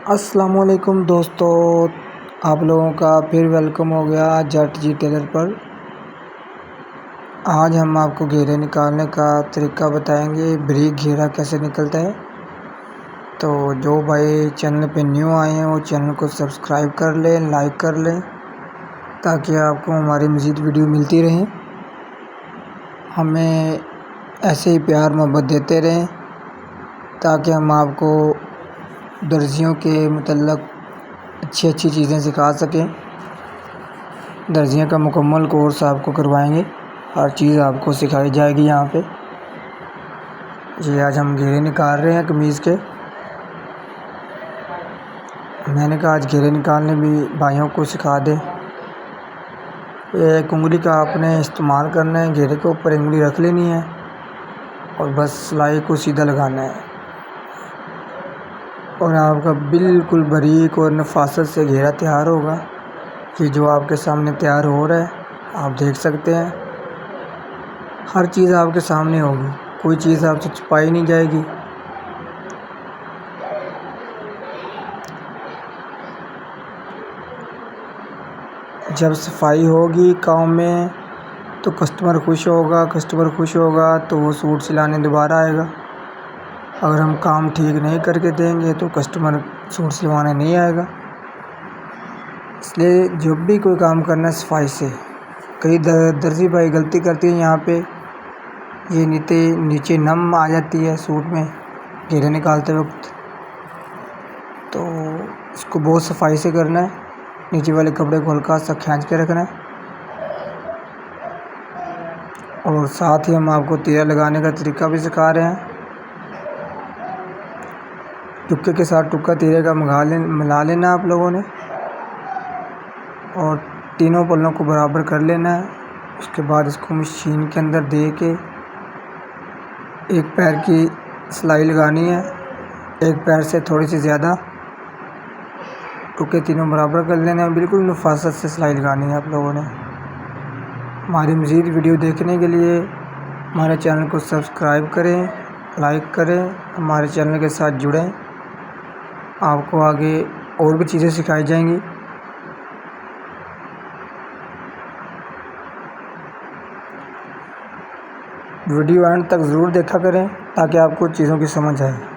अस्सलामुअलैकुम दोस्तों, आप लोगों का फिर वेलकम हो गया जट जी टेलर पर। आज हम आपको घेरे निकालने का तरीका बताएंगे, ब्रीक घेरा कैसे निकलता है। तो जो भाई चैनल पे न्यू आए हैं वो चैनल को सब्सक्राइब कर लें, लाइक कर लें, ताकि आपको हमारी मज़ीद वीडियो मिलती रहें। हमें ऐसे ही प्यार मोहब्बत देते रहें ताकि हम आपको दर्जियों के मतलब अच्छी चीज़ें सिखा सकें। दर्जियों का मुकम्मल कोर्स आपको करवाएंगे, हर चीज़ आपको सिखाई जाएगी यहाँ पे। जी आज हम घेरे निकाल रहे हैं कमीज़ के। मैंने कहा आज घेरे निकालने भी भाइयों को सिखा दें। एक उंगली का आपने इस्तेमाल करना है, घेरे के ऊपर उंगली रख लेनी है और बस सिलाई को सीधा लगाना है और आपका बिल्कुल बारीक और नफासत से घेरा तैयार होगा। ये जो आपके सामने तैयार हो रहा है आप देख सकते हैं, हर चीज़ आपके सामने होगी, कोई चीज़ आपसे छुपाई नहीं जाएगी। जब सफाई होगी काम में तो कस्टमर खुश होगा तो वो सूट सिलाने दोबारा आएगा। अगर हम काम ठीक नहीं करके देंगे तो कस्टमर सूट सिलवाने नहीं आएगा। इसलिए जब भी कोई काम करना है सफाई से। कई दर्जी भाई गलती करती है, यहाँ पे ये नीचे नम आ जाती है सूट में घेरे निकालते वक्त, तो इसको बहुत सफाई से करना है। नीचे वाले कपड़े को हल्का सा खींच के रखना है और साथ ही हम आपको तीरा लगाने का तरीका भी सिखा रहे हैं। टुक्के के साथ टुक्का तीरे का मिला लेना आप लोगों ने और तीनों पल्लों को बराबर कर लेना है। उसके बाद इसको मशीन के अंदर दे के एक पैर की सिलाई लगानी है, एक पैर से थोड़ी सी ज़्यादा, टुक्के तीनों बराबर कर लेने हैं। बिल्कुल नफासत से सिलाई लगानी है आप लोगों ने। हमारी मज़ीद वीडियो देखने के लिए हमारे चैनल को सब्सक्राइब करें, लाइक करें, हमारे चैनल के साथ जुड़ें। आपको आगे और भी चीज़ें सिखाई जाएंगी। वीडियो एंड तक ज़रूर देखा करें ताकि आपको चीज़ों की समझ आए।